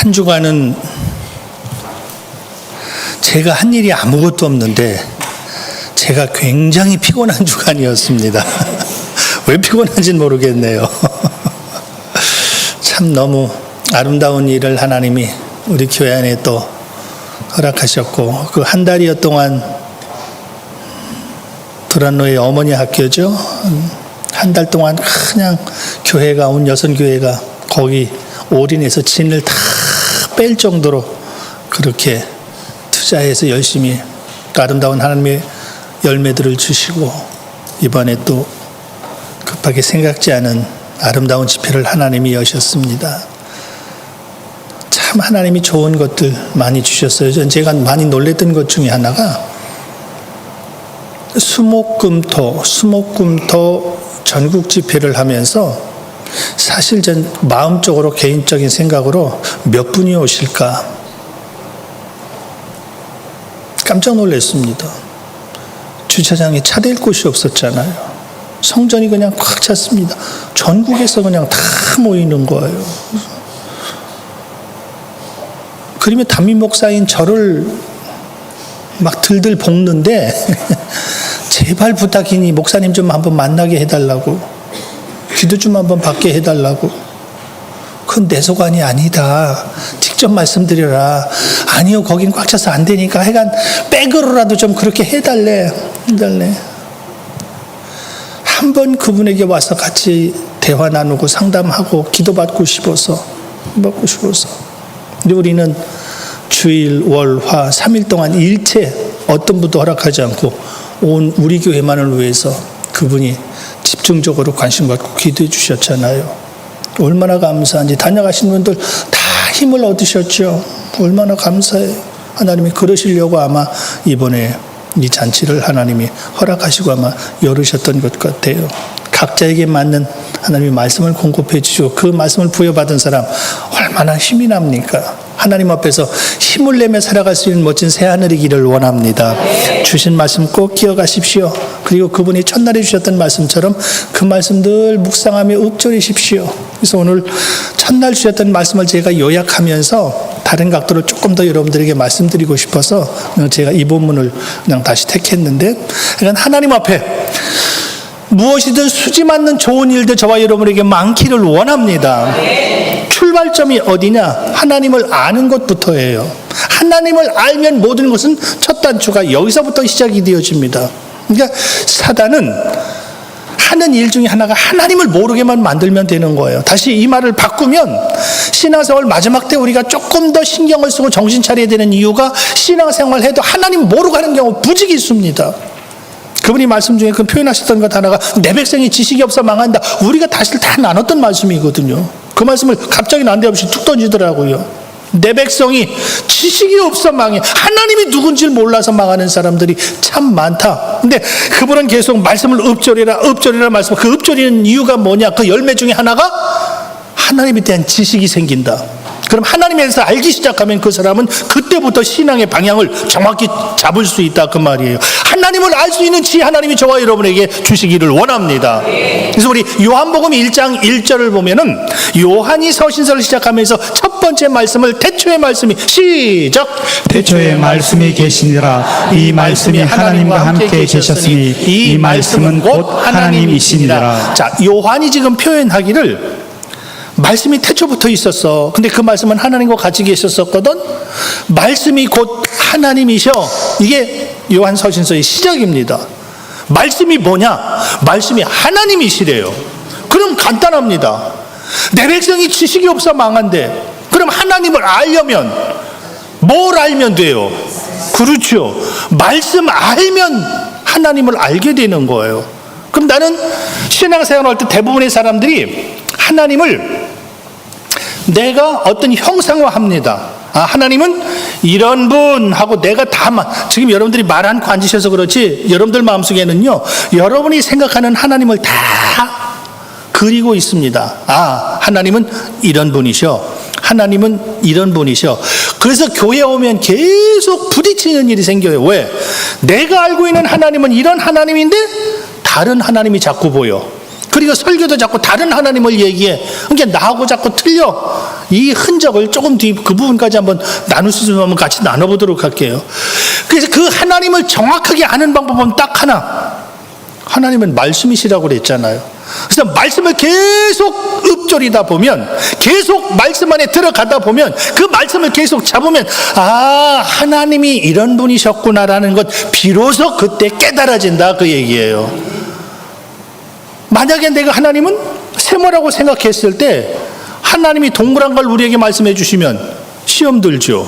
한 주간은 제가 한 일이 아무것도 없는데 제가 굉장히 피곤한 주간이었습니다. 왜 피곤한지는 모르겠네요. 참 너무 아름다운 일을 하나님이 우리 교회 안에 또 허락하셨고, 그 한 달여 동안 도란노의 어머니 학교죠. 한 달 동안 그냥 교회가, 온 여선교회가 거기 올인해서 진을 다 뺄 정도로 그렇게 투자해서 열심히 아름다운 하나님의 열매들을 주시고, 이번에 또 급하게 생각지 않은 아름다운 집회를 하나님이 여셨습니다. 참 하나님이 좋은 것들 많이 주셨어요. 제가 많이 놀랬던 것 중에 하나가 수목금토 전국 집회를 하면서 사실 전 마음적으로, 개인적인 생각으로 몇 분이 오실까 깜짝 놀랐습니다. 주차장에 차 댈 곳이 없었잖아요. 성전이 그냥 꽉 찼습니다. 전국에서 그냥 다 모이는 거예요. 그러면 담임 목사인 저를 막 들들 볶는데 제발 부탁이니 목사님 좀 한번 만나게 해달라고, 기도 좀 한번 받게 해달라고. 그건 내 소관이 아니다, 직접 말씀드려라. 아니요, 거긴 꽉 차서 안 되니까 하여간 백으로라도 좀 그렇게 해달래. 한번 그분에게 와서 같이 대화 나누고 상담하고 기도받고 싶어서. 근데 우리는 주일, 월, 화 3일 동안 일체 어떤 분도 허락하지 않고 온 우리 교회만을 위해서 그분이 집중적으로 관심 갖고 기도해 주셨잖아요. 얼마나 감사한지. 다녀가신 분들 다 힘을 얻으셨죠. 얼마나 감사해요. 하나님이 그러시려고 아마 이번에 이 잔치를 하나님이 허락하시고 아마 열으셨던 것 같아요. 각자에게 맞는 하나님의 말씀을 공급해 주시고, 그 말씀을 부여받은 사람 얼마나 힘이 납니까? 하나님 앞에서 힘을 내며 살아갈 수 있는 멋진 새하늘이기를 원합니다. 주신 말씀 꼭 기억하십시오. 그리고 그분이 첫날에 주셨던 말씀처럼 그 말씀들 묵상하며 읊조리십시오. 그래서 오늘 첫날 주셨던 말씀을 제가 요약하면서 다른 각도로 조금 더 여러분들에게 말씀드리고 싶어서 제가 이 본문을 그냥 다시 택했는데, 그러니까 하나님 앞에 무엇이든 수지 맞는 좋은 일들 저와 여러분에게 많기를 원합니다. 출발점이 어디냐? 하나님을 아는 것부터예요. 하나님을 알면 모든 것은 첫 단추가 여기서부터 시작이 되어집니다. 그러니까 사단은 하는 일 중에 하나가 하나님을 모르게만 만들면 되는 거예요. 다시 이 말을 바꾸면, 신앙생활 마지막 때 우리가 조금 더 신경을 쓰고 정신 차려야 되는 이유가, 신앙생활 해도 하나님 모르고 하는 경우 부직이 있습니다. 그분이 말씀 중에 그 표현하셨던 것 하나가 내 백성이 지식이 없어 망한다. 우리가 다시 다 나눴던 말씀이거든요. 그 말씀을 갑자기 난데없이 툭 던지더라고요. 내 백성이 지식이 없어 망해. 하나님이 누군지를 몰라서 망하는 사람들이 참 많다. 근데 그분은 계속 말씀을 읊조리라 말씀. 그 읊조리는 이유가 뭐냐? 그 열매 중에 하나가 하나님에 대한 지식이 생긴다. 그럼 하나님에 대해서 알기 시작하면 그 사람은 그때부터 신앙의 방향을 정확히 잡을 수 있다, 그 말이에요. 하나님을 알 수 있는 지혜 하나님이 저와 여러분에게 주시기를 원합니다. 그래서 우리 요한복음 1장 1절을 보면은 요한이 서신서를 시작하면서 첫 번째 말씀을, 태초의 말씀이, 시작! 태초에 말씀이 계시니라. 이 말씀이 하나님과 함께 계셨으니 이 말씀은 곧 하나님이시니라. 자, 요한이 지금 표현하기를 말씀이 태초부터 있었어. 근데 그 말씀은 하나님과 같이 계셨었거든. 말씀이 곧 하나님이셔. 이게 요한 서신서의 시작입니다. 말씀이 뭐냐? 말씀이 하나님이시래요. 그럼 간단합니다. 내 백성이 지식이 없어 망한대. 그럼 하나님을 알려면 뭘 알면 돼요? 그렇죠. 말씀 알면 하나님을 알게 되는 거예요. 그럼 나는 신앙생활 할 때 대부분의 사람들이 하나님을 내가 어떤 형상화합니다. 하나님은 이런 분 하고 내가 다, 지금 여러분들이 말 않고 앉으셔서 그렇지 여러분들 마음속에는요, 여러분이 생각하는 하나님을 다 그리고 있습니다. 하나님은 이런 분이셔. 하나님은 이런 분이셔. 그래서 교회 오면 계속 부딪히는 일이 생겨요. 왜? 내가 알고 있는 하나님은 이런 하나님인데 다른 하나님이 자꾸 보여. 그리고 설교도 자꾸 다른 하나님을 얘기해. 그러니까 나하고 자꾸 틀려. 이 흔적을 조금 뒤 그 부분까지 한번 나눌 수 있으면 한번 같이 나눠보도록 할게요. 그래서 그 하나님을 정확하게 아는 방법은 딱 하나. 하나님은 말씀이시라고 그랬잖아요. 그래서 말씀을 계속 읊조리다 보면, 계속 말씀 안에 들어가다 보면, 그 말씀을 계속 잡으면, 아, 하나님이 이런 분이셨구나라는 것 비로소 그때 깨달아진다, 그 얘기예요. 만약에 내가 하나님은 세모라고 생각했을 때 하나님이 동그란 걸 우리에게 말씀해 주시면 시험 들죠.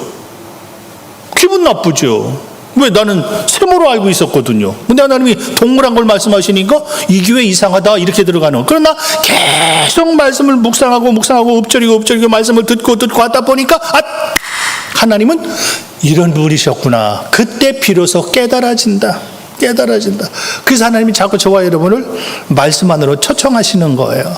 기분 나쁘죠. 왜? 나는 세모로 알고 있었거든요. 근데 하나님이 동그란 걸 말씀하시니까 이 교회 이상하다 이렇게 들어가는. 그러나 계속 말씀을 묵상하고 읊조리고 말씀을 듣고 하다 보니까 하나님은 이런 분이셨구나. 그때 비로소 깨달아진다. 그래서 하나님이 자꾸 저와 여러분을 말씀 안으로 초청하시는 거예요.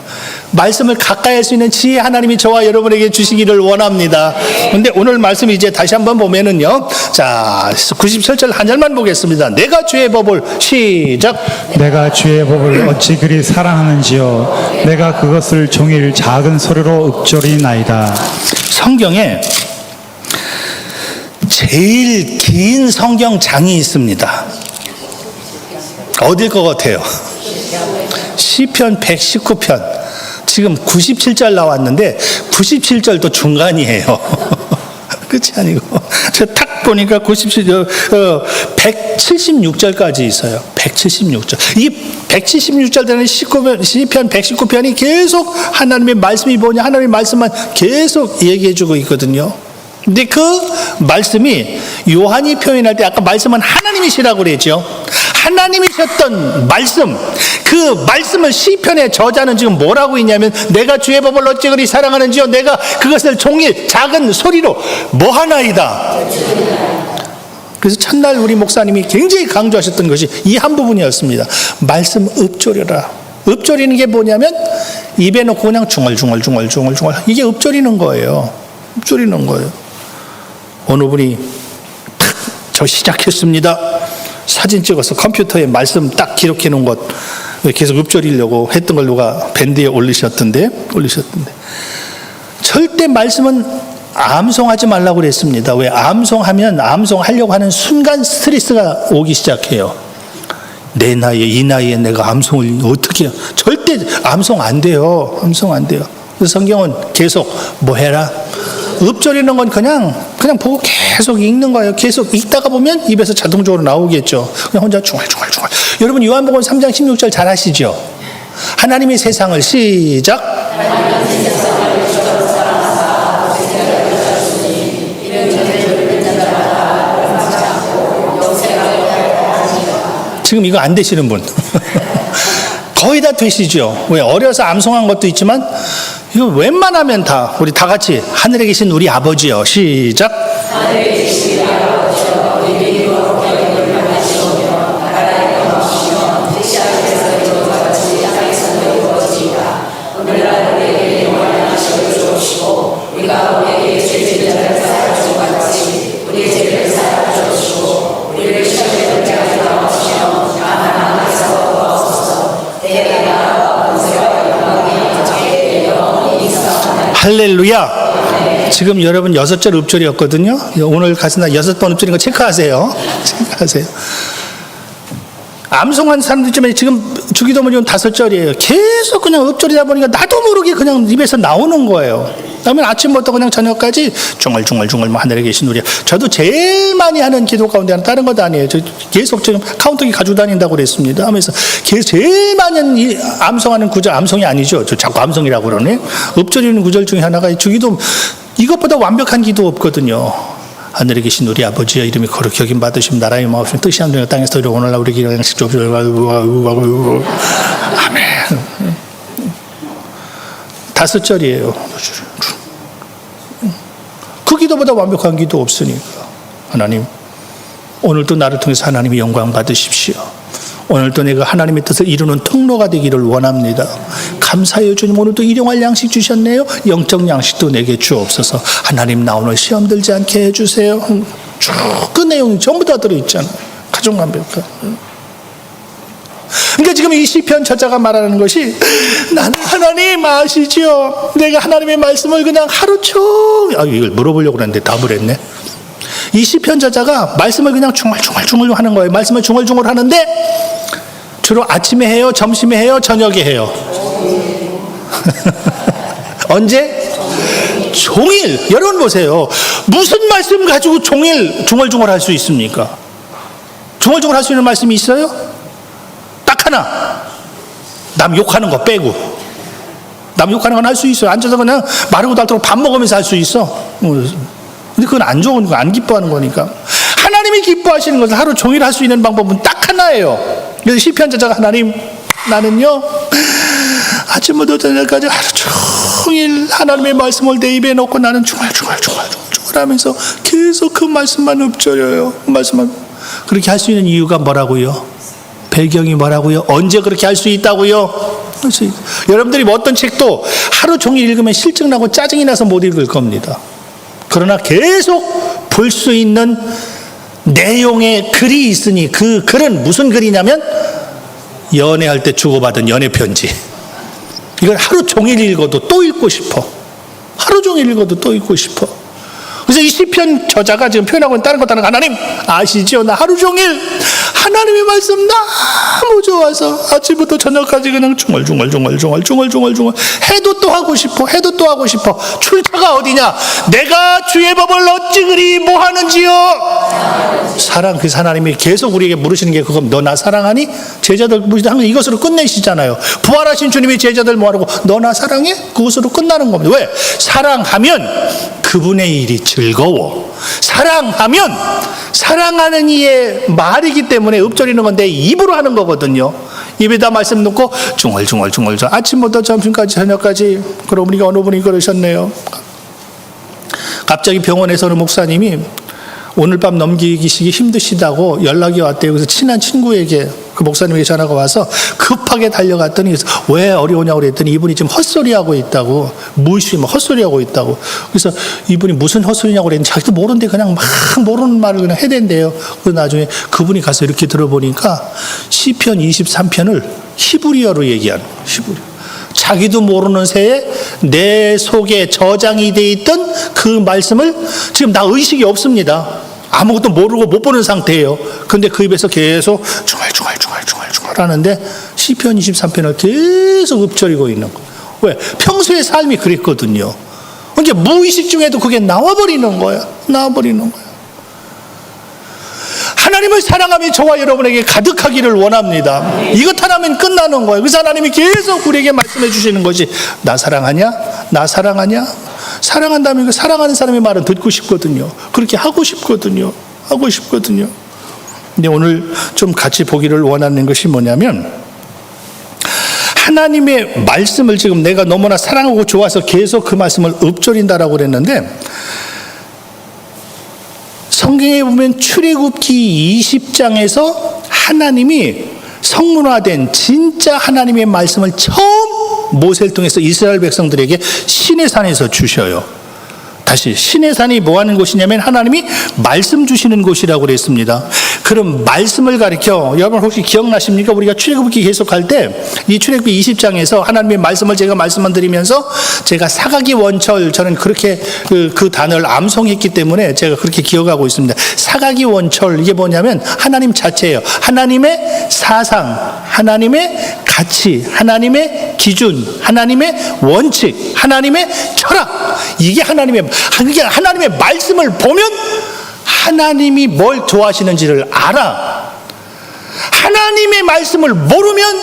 말씀을 가까이 할 수 있는 지혜 하나님이 저와 여러분에게 주시기를 원합니다. 그런데 오늘 말씀 이제 다시 한번 보면은요. 자, 97절 한 절만 보겠습니다. 내가 주의 법을 시작. 내가 주의 법을 어찌 그리 사랑하는지요. 내가 그것을 종일 작은 소리로 읊조리나이다. 성경에 제일 긴 성경장이 있습니다. 어딜 것 같아요? 시편 119편. 지금 97절 나왔는데 97절도 중간이에요. 끝이 아니고. 제가 탁 보니까 176절까지 있어요. 176절. 이 176절 되는 시편 119편이 계속 하나님의 말씀이 뭐냐, 하나님의 말씀만 계속 얘기해주고 있거든요. 근데 그 말씀이 요한이 표현할 때 아까 말씀은 하나님이시라고 그랬죠. 하나님이셨던 말씀, 그 말씀을 시편의 저자는 지금 뭐라고 있냐면 내가 주의 법을 어찌 그리 사랑하는지요. 내가 그것을 종일 작은 소리로 뭐하나이다. 그래서 첫날 우리 목사님이 굉장히 강조하셨던 것이 이 한 부분이었습니다. 말씀 읊조려라. 읊조리는 게 뭐냐면 입에 넣고 그냥 중얼중얼 이게 읊조리는 거예요. 읊조리는 거예요. 어느 분이 저 시작했습니다. 사진 찍어서 컴퓨터에 말씀 딱 기록해 놓은 것 계속 읊조리려고 했던 걸 누가 밴드에 올리셨던데 절대 말씀은 암송하지 말라고 그랬습니다. 왜? 암송하면 암송하려고 하는 순간 스트레스가 오기 시작해요. 내 나이에 이 나이에 내가 암송을 어떻게 해요? 절대 암송 안 돼요. 그래서 성경은 계속 뭐 해라? 읊조리는 건 그냥 보고 계속 읽는 거예요. 계속 읽다가 보면 입에서 자동적으로 나오겠죠. 그냥 혼자 중얼중얼. 여러분 요한복음 3장 16절 잘 아시죠? 하나님이 세상을 시작. 지금 이거 안 되시는 분 거의 다 되시죠? 왜? 어려서 암송한 것도 있지만 이거 웬만하면 다 우리 다 같이 하늘에 계신 우리 아버지요. 시작. 하늘에 계신 우리 아버지요. 우리 이름을 거룩하시오며 나라의 영광이시며 뜻이하께서 이루어져 같이 땅에서도 이루어지이다. 오늘날 우리에게 영원한 하시오 주옵시고 우리가 우리에게 죄진 자를 사하여 준 같이 우리의 죄를 사하여 주옵시고 우리를 시험에 들게 하지 마옵시며 다만 하나님께서 도와주소서. 내 나라와 권세와 영광이 자기에게 영원히 있사오니. 할렐루야. 지금 여러분 6절 읊조리였거든요. 오늘 가서 나 6번 읊조린 거 체크하세요. 암송한 사람들 있지만 지금 주기도문 5절이에요. 계속 그냥 읊조리다 보니까 나도 모르게 그냥 입에서 나오는 거예요. 그러면 아침부터 그냥 저녁까지 중얼중얼 하늘에 계신 우리. 저도 제일 많이 하는 기도 가운데 하나 다른 것도 아니에요. 저 계속 지금 카운터기 가지고 다닌다고 그랬습니다. 하면서 계속 제일 많이 하는 이 암송하는 구절, 암송이 아니죠. 저 자꾸 암송이라고 그러네. 읊조리는 구절 중에 하나가 주기도 이것보다 완벽한 기도 없거든요. 하늘에 계신 우리 아버지의 이름이 거룩히 여김 받으시면 나라의 마옵시면 뜻이 하늘에 땅에서 이루어 오늘날 우리 기도 양식 주옵시고 아멘. 5절이에요. 그 기도보다 완벽한 기도 없으니까. 하나님, 오늘도 나를 통해서 하나님이 영광 받으십시오. 오늘도 내가 하나님의 뜻을 이루는 통로가 되기를 원합니다. 감사해요 주님. 오늘도 일용할 양식 주셨네요. 영적 양식도 내게 주옵소서. 하나님 나 오늘 시험 들지 않게 해주세요. 쭉 그 내용이 전부 다 들어있잖아요. 가정 완벽한. 그러니까 지금 이 시편 저자가 말하는 것이 나는 하나님 아시죠? 내가 하나님의 말씀을 그냥 하루 종일 이걸 물어보려고 그랬는데 답을 했네. 이 시편 저자가 말씀을 그냥 중얼중얼 하는 거예요. 말씀을 중얼중얼 하는데 주로 아침에 해요? 점심에 해요? 저녁에 해요? 언제? 종일. 여러분 보세요. 무슨 말씀 가지고 종일 중얼중얼 할 수 있습니까? 중얼중얼 할 수 있는 말씀이 있어요? 딱 하나. 남 욕하는 거 빼고. 남 욕하는 건 할 수 있어요. 앉아서 그냥 마르고 닳도록 밥 먹으면서 할 수 있어. 근데 그건 안 좋은 거, 안 기뻐하는 거니까. 하나님이 기뻐하시는 것을 하루 종일 할 수 있는 방법은 딱 하나예요. 그래서 시편 저자가 하나님, 나는요 아침부터 저녁까지 하루 종일 하나님의 말씀을 내 입에 넣고 나는 중얼중얼 하면서 계속 그 말씀만 읊조려요. 그 말씀만. 그렇게 할 수 있는 이유가 뭐라고요? 배경이 뭐라고요? 언제 그렇게 할 수 있다고요? 여러분들이 뭐 어떤 책도 하루 종일 읽으면 실증나고 짜증이 나서 못 읽을 겁니다. 그러나 계속 볼 수 있는 내용의 글이 있으니 그 글은 무슨 글이냐면 연애할 때 주고받은 연애 편지. 이걸 하루 종일 읽어도 또 읽고 싶어. 하루 종일 읽어도 또 읽고 싶어. 그래서 이 시편 저자가 지금 표현하고 있는 다른 것 다른 하나님 아시죠? 나 하루 종일 하나님의 말씀 너무 좋아서 아침부터 저녁까지 그냥 중얼중얼 해도 또 하고 싶어. 해도 또 하고 싶어. 출처가 어디냐? 내가 주의 법을 어찌 그리 뭐 하는지요? 사랑. 그 하나님이 계속 우리에게 물으시는 게 그거 너 나 사랑하니? 제자들 항상 이것으로 끝내시잖아요. 부활하신 주님이 제자들 뭐하라고? 너 나 사랑해? 그것으로 끝나는 겁니다. 왜? 사랑하면 그분의 일이 즐거워. 사랑하면 사랑하는 이의 말이기 때문에 읊조리는 건데 입으로 하는 거거든요. 입에다 말씀 넣고 중얼중얼 아침부터 점심까지 저녁까지. 그러고 보니까 어느 분이 그러셨네요. 갑자기 병원에서 어느 목사님이 오늘 밤 넘기시기 힘드시다고 연락이 왔대요. 그래서 친한 친구에게 그 목사님에게 전화가 와서 급하게 달려갔더니 왜 어려우냐고 그랬더니 이분이 지금 헛소리하고 있다고. 무의식이 헛소리하고 있다고. 그래서 이분이 무슨 헛소리냐고 그랬는데 자기도 모르는데 그냥 막 모르는 말을 그냥 해댄대요. 그래서 나중에 그분이 가서 이렇게 들어보니까 시편 23편을 히브리어로 얘기하는 거예요. 히브리어. 자기도 모르는 새에 내 속에 저장이 돼 있던 그 말씀을 지금 나 의식이 없습니다. 아무것도 모르고 못 보는 상태예요. 근데 그 입에서 계속 중얼 하는데 시편 23편을 계속 읊조리고 있는 거예요. 왜? 평소의 삶이 그랬거든요. 그러니까 무의식 중에도 그게 나와버리는 거예요. 하나님을 사랑함이 저와 여러분에게 가득하기를 원합니다. 이것 하나면 끝나는 거예요. 그래서 하나님이 계속 우리에게 말씀해 주시는 것이 나 사랑하냐? 나 사랑하냐? 사랑한다면 그 사랑하는 사람의 말은 듣고 싶거든요. 그렇게 하고 싶거든요. 근데 오늘 좀 같이 보기를 원하는 것이 뭐냐면 하나님의 말씀을 지금 내가 너무나 사랑하고 좋아서 계속 그 말씀을 읊조린다라고 그랬는데 성경에 보면 출애굽기 20장에서 하나님이 성문화된 진짜 하나님의 말씀을 처음 모세를 통해서 이스라엘 백성들에게 시내산에서 주셔요. 다시 시내산이 뭐 하는 곳이냐면 하나님이 말씀 주시는 곳이라고 그랬습니다. 그럼 말씀을 가리켜 여러분 혹시 기억나십니까? 우리가 출애굽기 계속할 때 이 출애굽기 20장에서 하나님의 말씀을 제가 말씀만 드리면서 제가 사각이 원철 저는 그렇게 그 단어를 암송했기 때문에 제가 그렇게 기억하고 있습니다. 사각이 원철 이게 뭐냐면 하나님 자체예요. 하나님의 사상, 하나님의 가치, 하나님의 기준, 하나님의 원칙, 하나님의 철학 이게 하나님의 말씀을 보면 하나님이 뭘 좋아하시는지를 알아. 하나님의 말씀을 모르면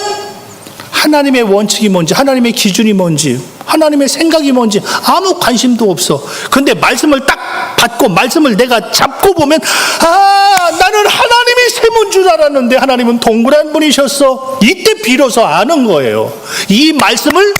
하나님의 원칙이 뭔지, 하나님의 기준이 뭔지, 하나님의 생각이 뭔지 아무 관심도 없어. 근데 말씀을 딱 받고 말씀을 내가 잡고 보면 나는 하나님이 세문 줄 알았는데 하나님은 동그란 분이셨어. 이때 비로소 아는 거예요. 이 말씀을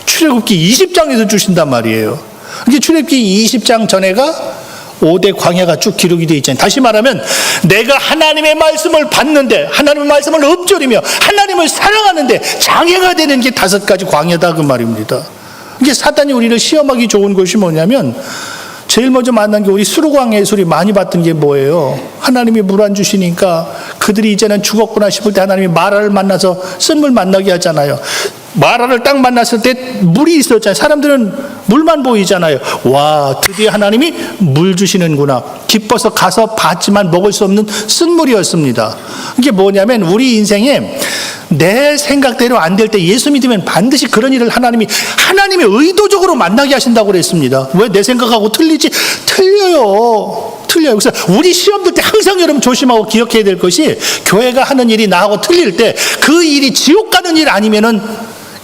출애굽기 20장에서 주신단 말이에요. 이게 출애굽기 20장 전에가 5대 광야가 쭉 기록이 되어 있잖아요. 다시 말하면 내가 하나님의 말씀을 받는데 하나님의 말씀을 읊조리며 하나님을 사랑하는데 장애가 되는 게 5가지 광야다 그 말입니다. 이게 사단이 우리를 시험하기 좋은 것이 뭐냐면 제일 먼저 만난 게 우리 수루광 예술이 많이 봤던 게 뭐예요? 하나님이 물 안 주시니까 그들이 이제는 죽었구나 싶을 때 하나님이 마라를 만나서 쓴물 만나게 하잖아요. 마라를 딱 만났을 때 물이 있었잖아요. 사람들은 물만 보이잖아요. 와, 드디어 하나님이 물 주시는구나. 기뻐서 가서 봤지만 먹을 수 없는 쓴물이었습니다. 이게 뭐냐면 우리 인생에 내 생각대로 안 될 때 예수 믿으면 반드시 그런 일을 하나님이 의도적으로 만나게 하신다고 그랬습니다. 왜 내 생각하고 틀리지? 틀려요. 그래서 우리 시험 들 때 항상 여러분 조심하고 기억해야 될 것이 교회가 하는 일이 나하고 틀릴 때 그 일이 지옥 가는 일 아니면은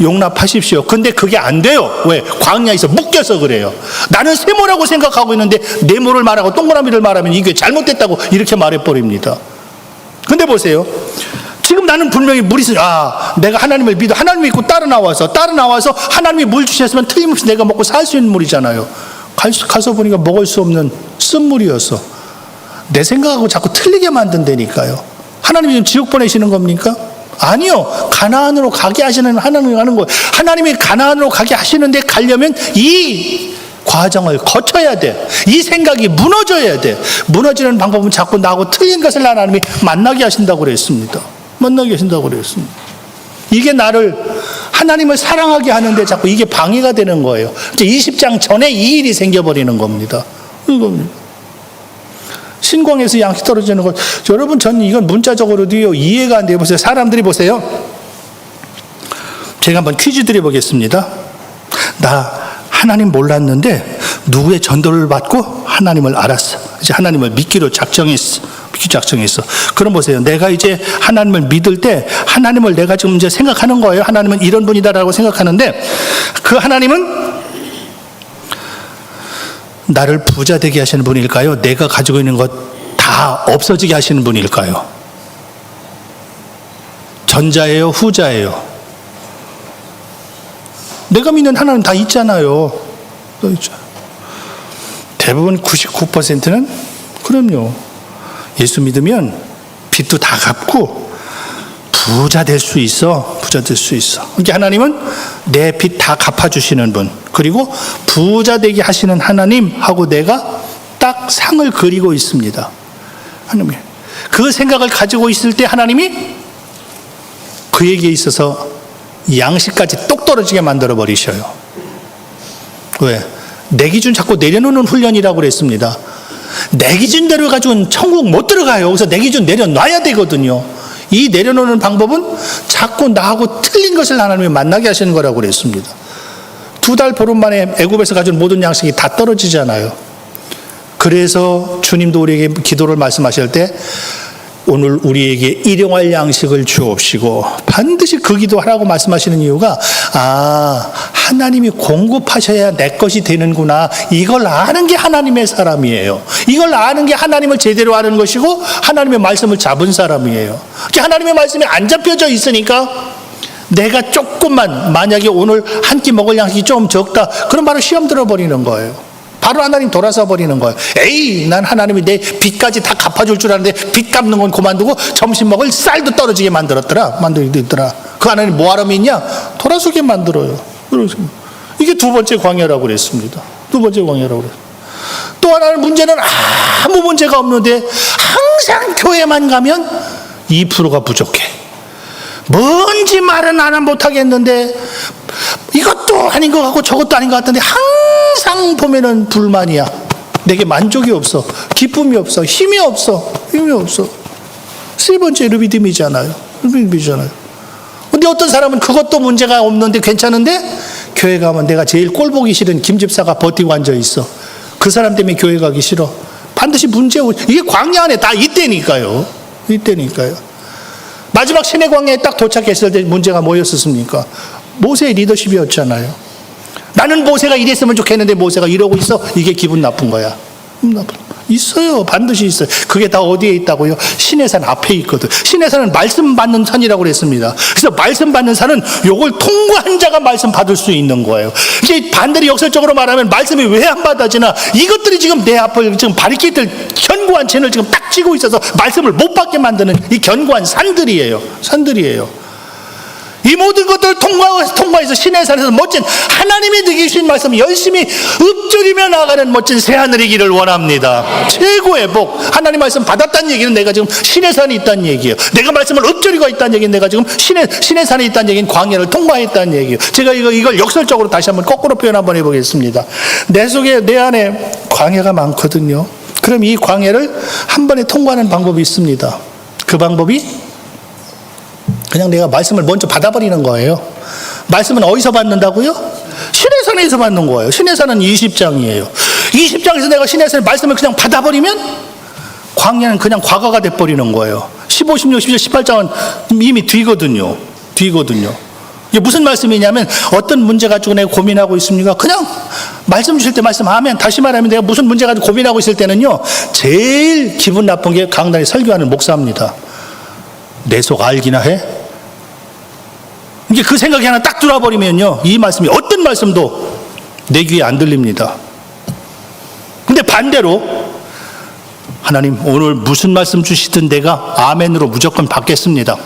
용납하십시오. 근데 그게 안 돼요. 왜? 광야에서 묶여서 그래요. 나는 세모라고 생각하고 있는데 네모를 말하고 동그라미를 말하면 이게 잘못됐다고 이렇게 말해버립니다. 근데 보세요. 지금 나는 분명히 물이 내가 하나님을 믿어. 하나님 믿고 따라 나와서 하나님이 물 주셨으면 틀림없이 내가 먹고 살 수 있는 물이잖아요. 가서 보니까 먹을 수 없는 쓴물이었어. 내 생각하고 자꾸 틀리게 만든다니까요. 하나님이 지금 지옥 보내시는 겁니까? 아니요. 가나안으로 가게 하시는 하나님이 하는 거예요. 하나님이 가나안으로 가게 하시는데 가려면 이 과정을 거쳐야 돼. 이 생각이 무너져야 돼. 무너지는 방법은 자꾸 나하고 틀린 것을 하나님이 만나게 하신다고 그랬습니다. 이게 나를 하나님을 사랑하게 하는데 자꾸 이게 방해가 되는 거예요. 이제 20장 전에 이 일이 생겨버리는 겁니다. 이겁니다. 신광에서 양식 떨어지는 것. 여러분, 저는 이건 문자적으로도 이해가 안 돼요. 보세요. 사람들이 보세요. 제가 한번 퀴즈 드려보겠습니다. 나 하나님 몰랐는데 누구의 전도를 받고 하나님을 알았어. 이제 하나님을 믿기로 작정했어. 그럼 보세요. 내가 이제 하나님을 믿을 때 하나님을 내가 지금 이제 생각하는 거예요. 하나님은 이런 분이다라고 생각하는데 그 하나님은 나를 부자 되게 하시는 분일까요? 내가 가지고 있는 것 다 없어지게 하시는 분일까요? 전자예요? 후자예요? 내가 믿는 하나님 다 있잖아요. 대부분 99%는 그럼요. 예수 믿으면 빚도 다 갚고 부자 될 수 있어. 그러니까 하나님은 내 빚 다 갚아주시는 분, 그리고 부자 되게 하시는 하나님하고 내가 딱 상을 그리고 있습니다. 하나님, 그 생각을 가지고 있을 때 하나님이 그에게 있어서 양식까지 똑 떨어지게 만들어 버리셔요. 왜? 내 기준 자꾸 내려놓는 훈련이라고 그랬습니다. 내 기준대로 가지고는 천국 못 들어가요. 그래서 내 기준 내려놔야 되거든요. 이 내려놓는 방법은 자꾸 나하고 틀린 것을 하나님이 만나게 하시는 거라고 그랬습니다. 2달 보름 만에 애굽에서 가진 모든 양식이 다 떨어지잖아요. 그래서 주님도 우리에게 기도를 말씀하실 때 오늘 우리에게 일용할 양식을 주옵시고, 반드시 그 기도하라고 말씀하시는 이유가 하나님이 공급하셔야 내 것이 되는구나, 이걸 아는 게 하나님의 사람이에요. 이걸 아는 게 하나님을 제대로 아는 것이고 하나님의 말씀을 잡은 사람이에요. 하나님의 말씀이 안 잡혀져 있으니까 내가 조금만, 만약에 오늘 한 끼 먹을 양식이 좀 적다, 그럼 바로 시험 들어버리는 거예요. 바로 하나님 돌아서 버리는 거예요. 에이, 난 하나님이 내 빚까지 다 갚아줄 줄 알았는데 빚 갚는 건 그만두고 점심 먹을 쌀도 떨어지게 만들었더라. 그 하나님 뭐하러 믿냐? 돌아서게 만들어요. 이게 두 번째 광야라고 그랬습니다. 또 하나는 문제는 아무 문제가 없는데 항상 교회만 가면 2%가 부족해. 뭔지 말은 나는 못하겠는데 이것도 아닌 것 같고 저것도 아닌 것 같은데 항상 보면은 불만이야. 내게 만족이 없어. 기쁨이 없어. 힘이 없어. 세 번째 믿음이잖아요. 근데 어떤 사람은 그것도 문제가 없는데 괜찮은데 교회 가면 내가 제일 꼴 보기 싫은 김집사가 버티고 앉아 있어. 그 사람 때문에 교회 가기 싫어. 반드시 이게 광야 안에 다 있다니까요. 마지막 시내 광야에 딱 도착했을 때 문제가 뭐였습니까? 모세의 리더십이었잖아요. 나는 모세가 이랬으면 좋겠는데 모세가 이러고 있어. 이게 기분 나쁜 거야. 있어요. 반드시 있어요. 그게 다 어디에 있다고요? 시내산 앞에 있거든. 시내산은 말씀 받는 산이라고 그랬습니다. 그래서 말씀 받는 산은 요걸 통과한 자가 말씀 받을 수 있는 거예요. 이게 반대로 역설적으로 말하면 말씀이 왜 안 받아지나, 이것들이 지금 내 앞을 지금 바리케이트를, 견고한 젠을 지금 딱 쥐고 있어서 말씀을 못 받게 만드는 이 견고한 산들이에요. 이 모든 것들을 통과해서 신의 산에서 멋진 하나님이 되게 주신 말씀 열심히 읊조리며 나아가는 멋진 새하늘이기를 원합니다. 최고의 복. 하나님 말씀 받았다는 얘기는 내가 지금 신의 산에 있다는 얘기예요. 내가 말씀을 읊조리고 있다는 얘기는 내가 지금 신의 산에 있다는 얘기는 광야를 통과했다는 얘기예요. 제가 이걸 역설적으로 다시 한번 거꾸로 표현 한번 해보겠습니다. 내 안에 광야가 많거든요. 그럼 이 광야를 한 번에 통과하는 방법이 있습니다. 그 방법이 그냥 내가 말씀을 먼저 받아버리는 거예요. 말씀은 어디서 받는다고요? 신의 산에서 받는 거예요. 신의 산은 20장이에요. 20장에서 내가 신의 산의 말씀을 그냥 받아버리면 광야는 그냥 과거가 돼버리는 거예요. 15, 16, 17, 18장은 이미 뒤거든요. 이게 무슨 말씀이냐면 어떤 문제 가지고 내가 고민하고 있습니까? 그냥 말씀 주실 때 말씀하면, 다시 말하면 내가 무슨 문제 가지고 고민하고 있을 때는요, 제일 기분 나쁜 게 강단에 설교하는 목사입니다. 내 속 알기나 해? 이게 그 생각이 하나 딱 들어버리면요, 이 말씀이 어떤 말씀도 내 귀에 안 들립니다. 근데 반대로 하나님 오늘 무슨 말씀 주시든 내가 아멘으로 무조건 받겠습니다.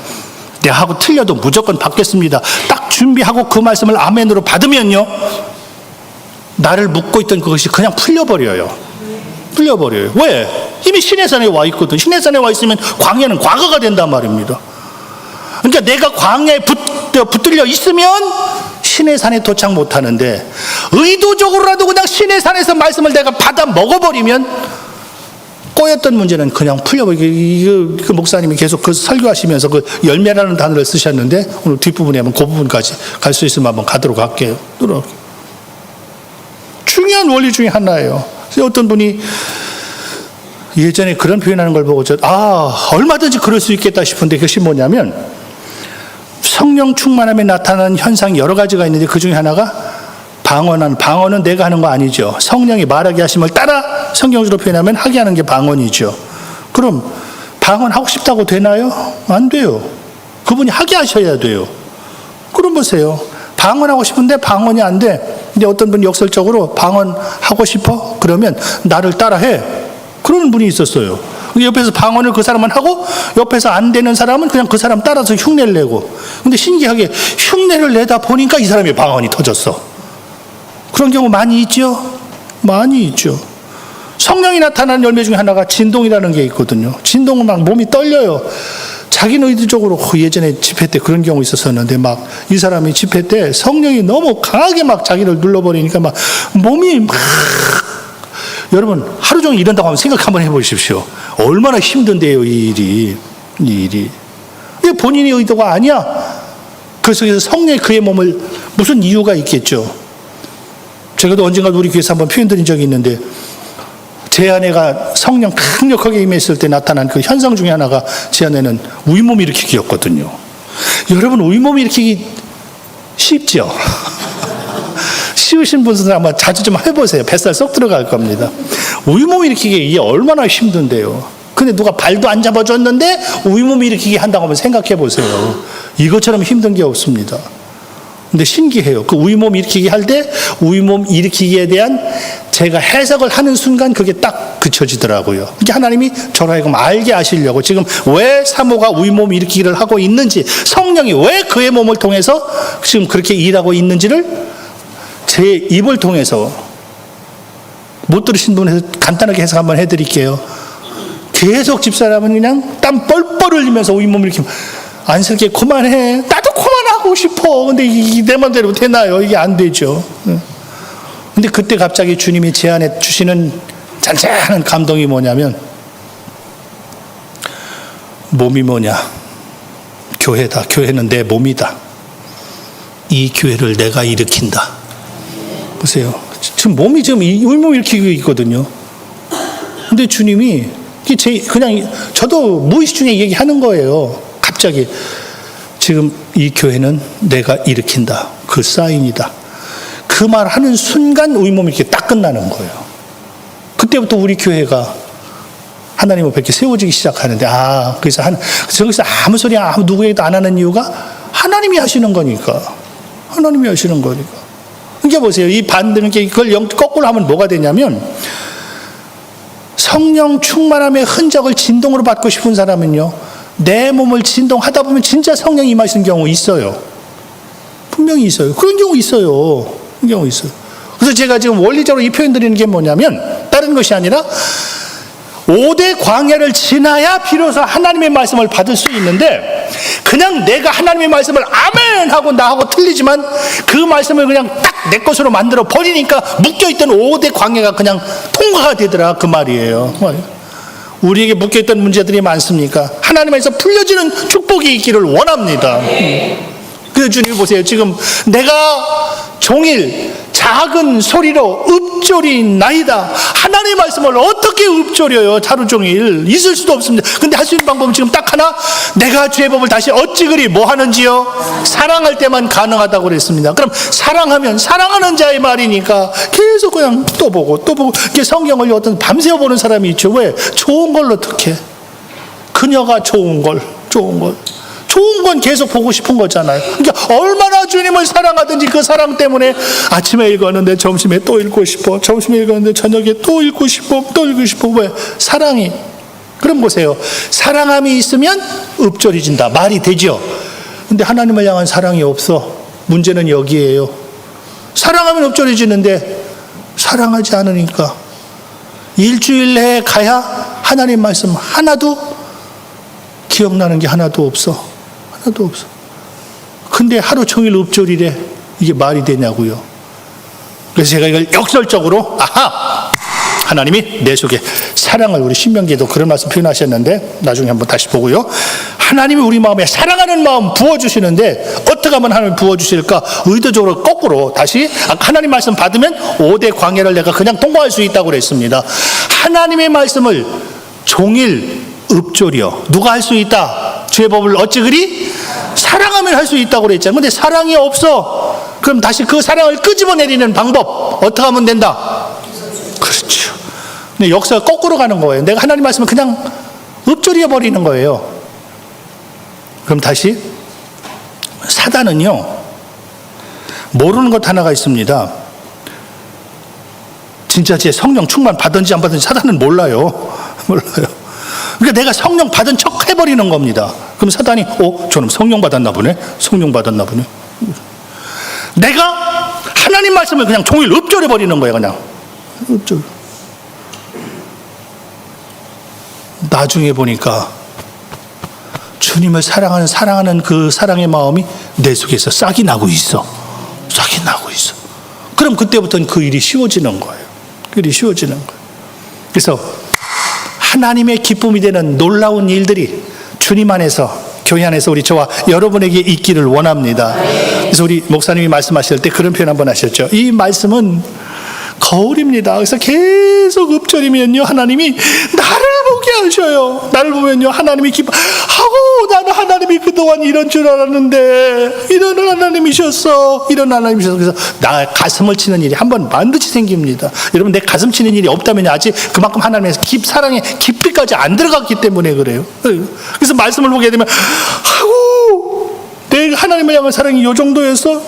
내가 하고 틀려도 무조건 받겠습니다. 딱 준비하고 그 말씀을 아멘으로 받으면요, 나를 묶고 있던 그것이 그냥 풀려버려요. 왜? 이미 신의 산에 와 있거든. 신의 산에 와 있으면 광야는 과거가 된단 말입니다. 그러니까 내가 광야에 붙들려 있으면 신의 산에 도착 못하는데, 의도적으로라도 그냥 신의 산에서 말씀을 내가 받아 먹어버리면 꼬였던 문제는 그냥 풀려버리고, 그 목사님이 계속 그 설교하시면서 그 열매라는 단어를 쓰셨는데, 오늘 뒷부분에 한번 그 부분까지 갈 수 있으면 한번 가도록 할게요. 중요한 원리 중에 하나예요. 어떤 분이 예전에 그런 표현하는 걸 보고 얼마든지 그럴 수 있겠다 싶은데, 그것이 뭐냐면 성령 충만함에 나타나는 현상이 여러 가지가 있는데 그 중에 하나가 방언은 내가 하는 거 아니죠. 성령이 말하게 하심을 따라 성경적으로 표현하면 하게 하는 게 방언이죠. 그럼 방언하고 싶다고 되나요? 안 돼요. 그분이 하게 하셔야 돼요. 그럼 보세요. 방언하고 싶은데 방언이 안 돼. 근데 어떤 분이 역설적으로 방언하고 싶어? 그러면 나를 따라해. 그런 분이 있었어요. 옆에서 방언을 그 사람은 하고, 옆에서 안 되는 사람은 그냥 그 사람 따라서 흉내를 내고. 근데 신기하게 흉내를 내다 보니까 이 사람의 방언이 터졌어. 그런 경우 많이 있죠? 많이 있죠. 성령이 나타나는 열매 중에 하나가 진동이라는 게 있거든요. 진동은 막 몸이 떨려요. 자기는 의도적으로, 예전에 집회 때 그런 경우 있었었는데, 막 이 사람이 집회 때 성령이 너무 강하게 막 자기를 눌러버리니까 막 몸이 막, 여러분 하루 종일 이런다고 하면 생각 한번 해보십시오. 얼마나 힘든데요, 이 일이. 이게 본인의 의도가 아니야. 그 속에서 성령이 그의 몸을, 무슨 이유가 있겠죠. 제가도 언젠가 우리 교회에서 한번 표현드린 적이 있는데, 제 아내가 성령 강력하게 임했을 때 나타난 그 현상 중에 하나가, 제 아내는 위몸 일으키기였거든요. 여러분, 위몸 일으키기 쉽죠? 쉬우신 분들은 아마 자주 좀 해보세요. 뱃살 쏙 들어갈 겁니다. 위몸 일으키기 이게 얼마나 힘든데요. 근데 누가 발도 안 잡아줬는데 위몸 일으키기 한다고 하면 생각해 보세요. 이것처럼 힘든 게 없습니다. 근데 신기해요. 그 위몸 일으키기 할 때 위몸 일으키기에 대한 제가 해석을 하는 순간 그게 딱 그쳐지더라고요. 이게 하나님이 저로 하여금 알게 하시려고, 지금 왜 사모가 위몸 일으키기를 하고 있는지, 성령이 왜 그의 몸을 통해서 지금 그렇게 일하고 있는지를 제 입을 통해서, 못 들으신 분에서 간단하게 해석 한번 해드릴게요. 계속 집사람은 그냥 땀 뻘뻘 흘리면서 위몸 일으키면, 안쓰럽게 그만해. 나도 그만하고 싶어. 근데 이게 내 맘대로 되나요? 이게 안 되죠. 근데 그때 갑자기 주님이 제 안에 주시는 잔잔한 감동이 뭐냐면, 몸이 뭐냐? 교회다. 교회는 내 몸이다. 이 교회를 내가 일으킨다. 보세요. 지금 몸이 지금 위몸 일으키고 있거든요. 근데 주님이 그냥 저도 무의식 중에 얘기하는 거예요. 갑자기 지금 이 교회는 내가 일으킨다. 그 사인이다. 그 말 하는 순간 위몸이 이렇게 딱 끝나는 거예요. 그때부터 우리 교회가 하나님 앞에 이렇게 세워지기 시작하는데, 그래서 저기서 아무 소리 아무 누구에게도 안 하는 이유가 하나님이 하시는 거니까. 하나님이 하시는 거니까. 그러니까 보세요. 이 반대는 그걸 거꾸로 하면 뭐가 되냐면, 성령 충만함의 흔적을 진동으로 받고 싶은 사람은요, 내 몸을 진동하다 보면 진짜 성령이 임하시는 경우 있어요. 분명히 있어요. 그런 경우 있어요. 그런 경우 있어요. 그래서 제가 지금 원리적으로 이 표현 드리는 게 뭐냐면 다른 것이 아니라 5대 광야를 지나야 비로소 하나님의 말씀을 받을 수 있는데 그냥 내가 하나님의 말씀을 아멘 하고 나하고 틀리지만 그 말씀을 그냥 딱 내 것으로 만들어 버리니까 묶여있던 5대 광야가 그냥 통과가 되더라 그 말이에요. 우리에게 묶여있던 문제들이 많습니까? 하나님에서 풀려지는 축복이 있기를 원합니다. 그래서 주님 보세요. 지금 내가 종일 작은 소리로 읊조리나이다. 하나님의 말씀을 어떻게 읊조려요? 하루 종일 있을 수도 없습니다. 근데 할 수 있는 방법은 지금 딱 하나. 내가 주의 법을 다시 어찌 그리 뭐 하는지요? 사랑할 때만 가능하다고 그랬습니다. 그럼 사랑하면 사랑하는 자의 말이니까 계속 그냥 또 보고 이렇게 성경을 어떤 밤새워 보는 사람이 있죠. 왜? 좋은 걸 어떻게? 그녀가 좋은 건 계속 보고 싶은 거잖아요. 그러니까 얼마나 주님을 사랑하든지 그 사랑 때문에 아침에 읽었는데 점심에 또 읽고 싶어. 점심에 읽었는데 저녁에 또 읽고 싶어. 왜? 사랑이. 그럼 보세요. 사랑함이 있으면 읊조리진다. 말이 되죠. 근데 하나님을 향한 사랑이 없어. 문제는 여기에요. 사랑하면 읊조리지는데 사랑하지 않으니까 일주일 내에 가야 하나님 말씀 하나도 기억나는 게 하나도 없어. 근데 하루 종일 읊조리래. 이게 말이 되냐고요. 그래서 제가 이걸 역설적으로 하나님이 내 속에 사랑을, 우리 신명기에도 그런 말씀 표현하셨는데 나중에 한번 다시 보고요. 하나님이 우리 마음에 사랑하는 마음 부어주시는데 어떻게 하면 하나님이 부어주실까? 의도적으로 거꾸로 다시 하나님 말씀 받으면 5대 광야를 내가 그냥 통과할 수 있다고 그랬습니다. 하나님의 말씀을 종일 읊조려. 누가 할 수 있다? 주의 법을 어찌 그리? 사랑하면 할 수 있다고 그랬잖아요. 근데 사랑이 없어. 그럼 다시 그 사랑을 끄집어내리는 방법 어떻게 하면 된다? 그렇죠. 근데 역사가 거꾸로 가는 거예요. 내가 하나님 말씀을 그냥 읊조려 버리는 거예요. 그럼 다시 사단은요 모르는 것 하나가 있습니다. 진짜 제 성령 충만 받은지 안 받은지 사단은 몰라요. 그러니까 내가 성령 받은 척 해버리는 겁니다. 그럼 사단이 저놈 성령 받았나 보네. 내가 하나님 말씀을 그냥 종일 읊조려 버리는 거예요. 그냥 읊조려. 나중에 보니까 주님을 사랑하는 그 사랑의 마음이 내 속에서 싹이 나고 있어. 그럼 그때부터는 그 일이 쉬워지는 거예요. 그래서 하나님의 기쁨이 되는 놀라운 일들이 주님 안에서, 교회 안에서 우리 저와 여러분에게 있기를 원합니다. 그래서 우리 목사님이 말씀하실 때 그런 표현 한번 하셨죠. 이 말씀은 거울입니다. 그래서 계속 읊조리면요 하나님이 나를 보게 하셔요. 나를 보면요 하나님이 나는 하나님이 그동안 이런 줄 알았는데 이런 하나님이셨어. 그래서 나 가슴을 치는 일이 한번 반드시 생깁니다. 여러분, 내 가슴 치는 일이 없다면 아직 그만큼 하나님의 사랑의 깊이까지 안 들어갔기 때문에 그래요. 그래서 말씀을 보게 되면 내 하나님을 향한 사랑이 이 정도였어?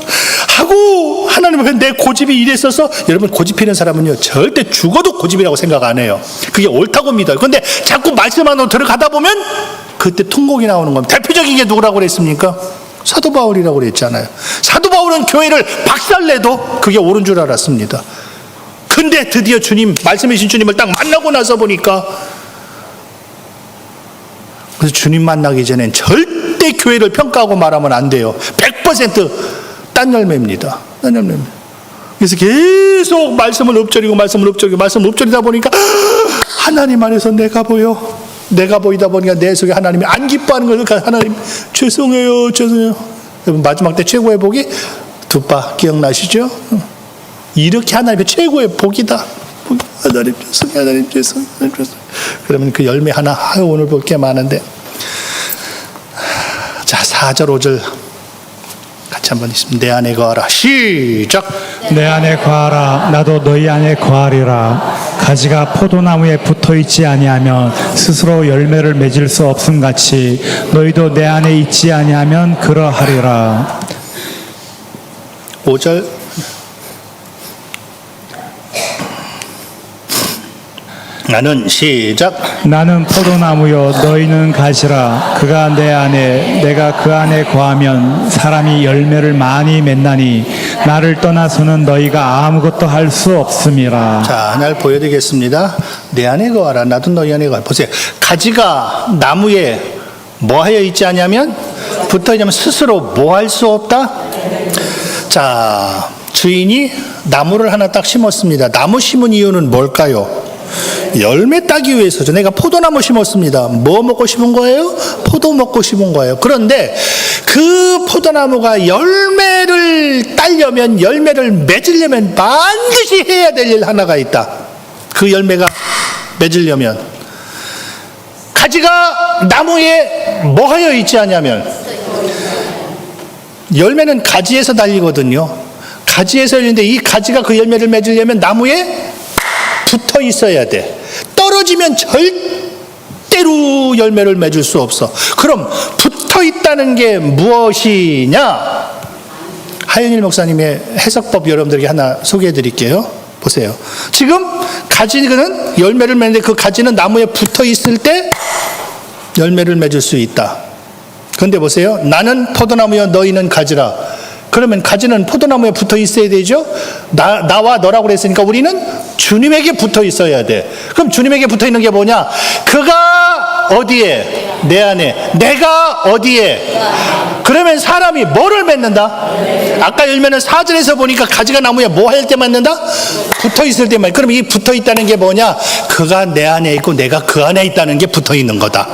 하나님 앞에 내 고집이 이랬어서, 여러분 고집피는 사람은요 절대 죽어도 고집이라고 생각 안 해요. 그게 옳다고 믿어요. 그런데 자꾸 말씀 안으로 들어가다 보면 그때 통곡이 나오는 겁니다. 대표적인 게 누구라고 그랬습니까? 사도 바울이라고 그랬잖아요. 사도 바울은 교회를 박살내도 그게 옳은 줄 알았습니다. 근데 드디어 주님, 말씀해 주신 주님을 딱 만나고 나서 보니까, 그래서 주님 만나기 전엔 절대 교회를 평가하고 말하면 안 돼요. 100% 딴 열매입니다. 그래서 계속 말씀을 읊조리다 보니까 하나님 안에서 내가 보이다 보니까 내 속에 하나님이 안 기뻐하는 걸, 하나님 죄송해요. 여러분, 마지막 때 최고의 복이 두바 기억나시죠? 이렇게 하나님의 최고의 복이다. 하나님 죄송. 그러면 그 열매 하나, 오늘 볼 게 많은데, 자 4절 5절 같이 한번 있습니다. 내 안에 거하라. 시작. 내 안에 거하라. 나도 너희 안에 거하리라. 가지가 포도나무에 붙어있지 아니하면 스스로 열매를 맺을 수 없음 같이 너희도 내 안에 있지 아니하면 그러하리라. 5절. 나는 시작. 나는 포도나무요 너희는 가지라. 그가 내 안에 내가 그 안에 거하면 사람이 열매를 많이 맺나니 나를 떠나서는 너희가 아무것도 할 수 없음이라. 자, 하나를 보여드리겠습니다. 내 안에 거하라. 나도 너희 안에 거하라. 보세요. 가지가 나무에 뭐 하여 있지 않냐면 붙어 있냐면 스스로 뭐 할 수 없다. 자, 주인이 나무를 하나 딱 심었습니다. 나무 심은 이유는 뭘까요? 열매 따기 위해서죠. 내가 포도나무 심었습니다. 뭐 먹고 싶은 거예요? 포도 먹고 싶은 거예요. 그런데 그 포도나무가 열매를 따려면, 열매를 맺으려면 반드시 해야 될 일 하나가 있다. 그 열매가 맺으려면 가지가 나무에 뭐 하여 있지 않냐면, 열매는 가지에서 달리거든요. 가지에서 열리는데 이 가지가 그 열매를 맺으려면 나무에 붙어 있어야 돼. 떨어지면 절대로 열매를 맺을 수 없어. 그럼 붙어 있다는 게 무엇이냐? 하윤일 목사님의 해석법 여러분들에게 하나 소개해 드릴게요. 보세요. 지금 가지는 열매를 맺는데 그 가지는 나무에 붙어 있을 때 열매를 맺을 수 있다. 그런데 보세요. 나는 포도나무여 너희는 가지라. 그러면 가지는 포도나무에 붙어 있어야 되죠? 나와 너라고 그랬으니까 우리는 주님에게 붙어 있어야 돼. 그럼 주님에게 붙어 있는 게 뭐냐? 그가 어디에? 내 안에. 내가 어디에? 그러면 사람이 뭐를 맺는다? 아까 열매는 4절에서 보니까 가지가 나무에 뭐 할 때 맺는다? 붙어 있을 때만. 그럼 이 붙어 있다는 게 뭐냐? 그가 내 안에 있고 내가 그 안에 있다는 게 붙어 있는 거다.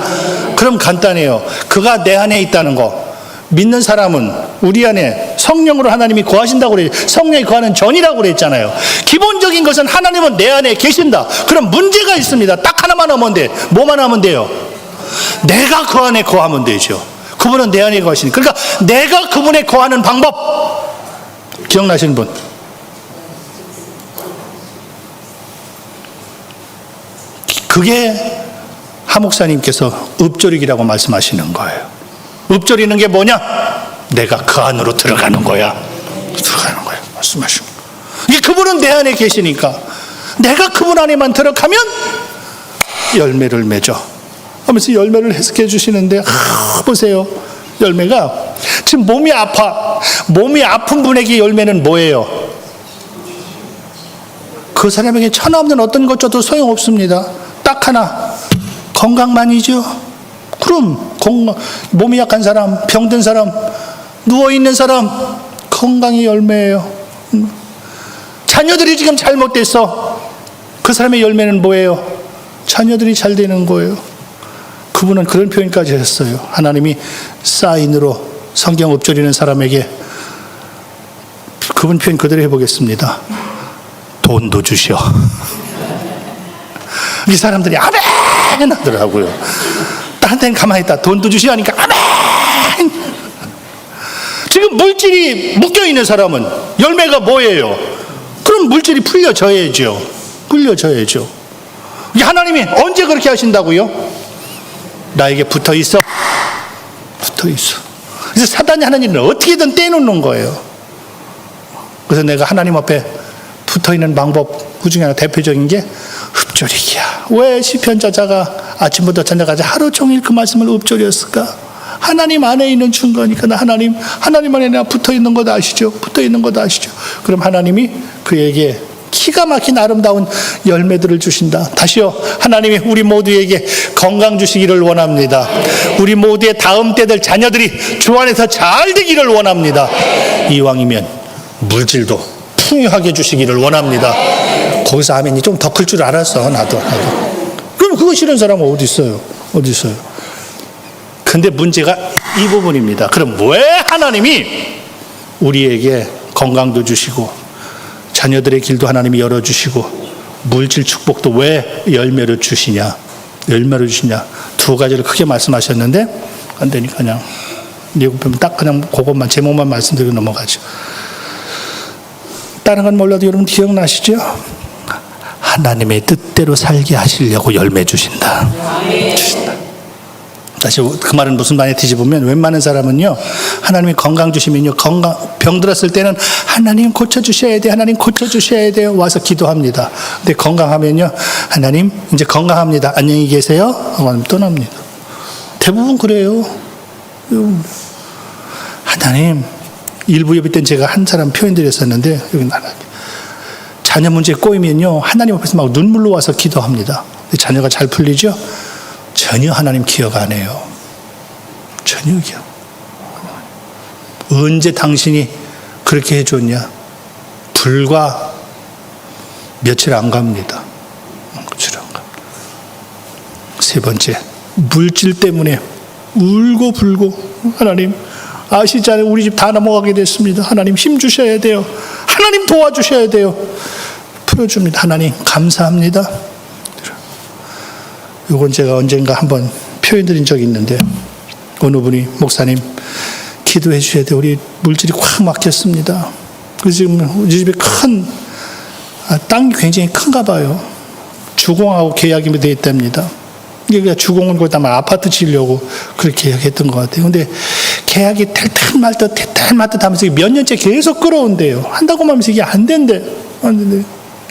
그럼 간단해요. 그가 내 안에 있다는 거. 믿는 사람은 우리 안에 성령으로 하나님이 거하신다고 그래요. 성령이 거하는 전이라고 그랬잖아요. 기본적인 것은 하나님은 내 안에 계신다. 그럼 문제가 있습니다. 딱 하나만 하면 돼. 뭐만 하면 돼요? 내가 그 안에 거하면 되죠. 그분은 내 안에 거하시니. 그러니까 내가 그분에 거하는 방법 기억나시는 분? 그게 하 목사님께서 읊조리기라고 말씀하시는 거예요. 읊조리는 게 뭐냐? 내가 그 안으로 들어가는 거야. 들어가는 거야. 말씀하시고. 이게 그분은 내 안에 계시니까 내가 그분 안에만 들어가면 열매를 맺어. 하면서 열매를 해석해 주시는데, 보세요. 열매가 지금 몸이 아파. 몸이 아픈 분에게 열매는 뭐예요? 그 사람에게 천하 없는 어떤 것 줘도 소용없습니다. 딱 하나. 건강만이죠. 그럼 몸이 약한 사람, 병든 사람, 누워있는 사람, 건강이 열매예요. 자녀들이 지금 잘못됐어. 그 사람의 열매는 뭐예요? 자녀들이 잘 되는 거예요. 그분은 그런 표현까지 했어요. 하나님이 사인으로 성경 읊조리는 사람에게 그분 표현 그대로 해보겠습니다. 돈도 주셔. 이 사람들이 아멘 하더라고요. 딴 데는 가만히 있다. 돈도 주시오 하니까 아멘. 지금 물질이 묶여있는 사람은 열매가 뭐예요? 그럼 물질이 풀려져야죠. 풀려져야죠. 하나님이 언제 그렇게 하신다고요? 나에게 붙어 있어. 붙어 있어. 그래서 사단이 하나님을 어떻게든 떼놓는 거예요. 그래서 내가 하나님 앞에 붙어 있는 방법 그 중에 하나 대표적인 게 읊조리기야. 왜 시편 저자가 아침부터 저녁까지 하루 종일 그 말씀을 읊조렸을까? 하나님 안에 있는 증거니까. 하나님 안에 내가 붙어 있는 것 아시죠? 붙어 있는 것 아시죠? 그럼 하나님이 그에게 기가 막힌 아름다운 열매들을 주신다. 다시요. 하나님이 우리 모두에게 건강 주시기를 원합니다. 우리 모두의 다음 때들 자녀들이 주 안에서 잘 되기를 원합니다. 이왕이면 물질도 풍요하게 주시기를 원합니다. 거기서 아멘이 좀 더 클 줄 알았어. 나도. 그럼 그거 싫은 사람은 어디 있어요? 어디 있어요? 근데 문제가 이 부분입니다. 그럼 왜 하나님이 우리에게 건강도 주시고 자녀들의 길도 하나님이 열어주시고 물질 축복도 왜 열매를 주시냐? 열매를 주시냐? 두 가지를 크게 말씀하셨는데 안 되니까 그냥 미국편 딱 그냥 그것만 제목만 말씀드리고 넘어가죠. 다른 건 몰라도 여러분 기억나시죠? 하나님의 뜻대로 살게 하시려고 열매 주신다. 주신다. 다시 그 말은 무슨 말인지 뒤집으면 웬만한 사람은요, 하나님이 건강 주시면요, 병 들었을 때는 하나님 고쳐주셔야 돼, 하나님 고쳐주셔야 돼요. 와서 기도합니다. 근데 건강하면요, 하나님 이제 건강합니다, 안녕히 계세요 하나님 떠납니다. 대부분 그래요. 하나님, 일부 예배 때는 제가 한 사람 표현 드렸었는데, 여기 자녀 문제에 꼬이면요, 하나님 앞에서 막 눈물로 와서 기도합니다. 근데 자녀가 잘 풀리죠? 전혀 하나님 기억 안 해요. 전혀 기억. 언제 당신이 그렇게 해줬냐? 불과 며칠 안 갑니다. 며칠 안 갑니다. 세 번째, 물질 때문에 울고 불고, 하나님 아시잖아요. 우리 집 다 넘어가게 됐습니다. 하나님 힘 주셔야 돼요. 하나님 도와주셔야 돼요. 풀어줍니다. 하나님 감사합니다. 이건 제가 언젠가 한번 표현드린 적이 있는데, 어느 분이 목사님 기도해 주셔야 돼요. 우리 물질이 확 막혔습니다. 그래서 지금 우리 집에 땅이 굉장히 큰가 봐요. 주공하고 계약이 되어 있답니다. 이게 주공은 거기다 아파트 지으려고 그렇게 계약했던 것 같아요. 근데 계약이 될 듯 말 듯 하면서 몇 년째 계속 끌어온대요. 한다고 하면서 이게 안 된대.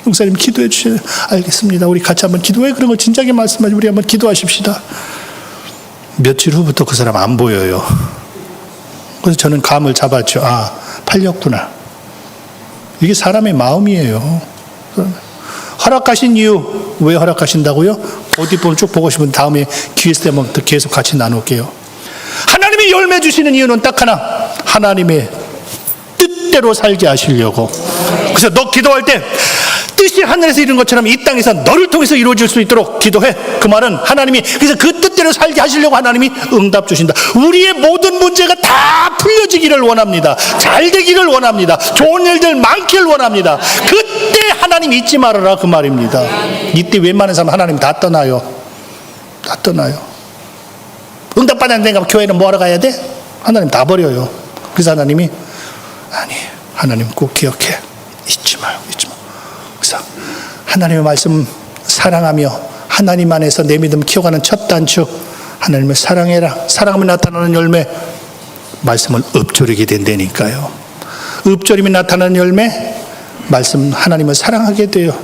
목사님 기도해 주셔야 알겠습니다. 우리 같이 한번 기도해. 그런 걸 진작에 말씀하지. 우리 한번 기도하십시다. 며칠 후부터 그 사람 안 보여요. 그래서 저는 감을 잡았죠. 아, 팔렸구나. 이게 사람의 마음이에요. 허락하신 이유, 왜 허락하신다고요? 그 뒷부분 쭉 보고 싶은 다음에 기회 있을 때만 계속 같이 나눌게요. 하나님이 열매 주시는 이유는 딱 하나, 하나님의 뜻대로 살게 하시려고. 그래서 너 기도할 때 뜻이 하늘에서 이루는 것처럼 이 땅에서 너를 통해서 이루어질 수 있도록 기도해. 그 말은 하나님이 그래서 그 뜻대로 살게 하시려고 하나님이 응답 주신다. 우리의 모든 문제가 다 풀려지기를 원합니다. 잘 되기를 원합니다. 좋은 일들 많기를 원합니다. 그때 하나님 잊지 말아라, 그 말입니다. 이때 웬만한 사람 하나님 다 떠나요. 다 떠나요. 응답 받았는데 교회는 뭐하러 가야 돼? 하나님 다 버려요. 그래서 하나님이 아니, 하나님 꼭 기억해. 잊지 마요. 잊지 마. 그래서 하나님의 말씀 사랑하며 하나님 안에서 내 믿음 키워가는 첫 단추, 하나님을 사랑해라. 사랑하면 나타나는 열매, 말씀을 읊조리게 된다니까요. 읊조림이 나타나는 열매, 말씀 하나님을 사랑하게 돼요.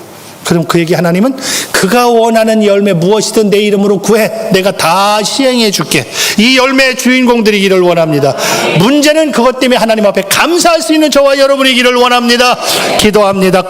그럼 그에게 하나님은 그가 원하는 열매 무엇이든 내 이름으로 구해, 내가 다 시행해 줄게. 이 열매의 주인공 되기를 원합니다. 문제는 그것 때문에 하나님 앞에 감사할 수 있는 저와 여러분이기를 원합니다. 기도합니다.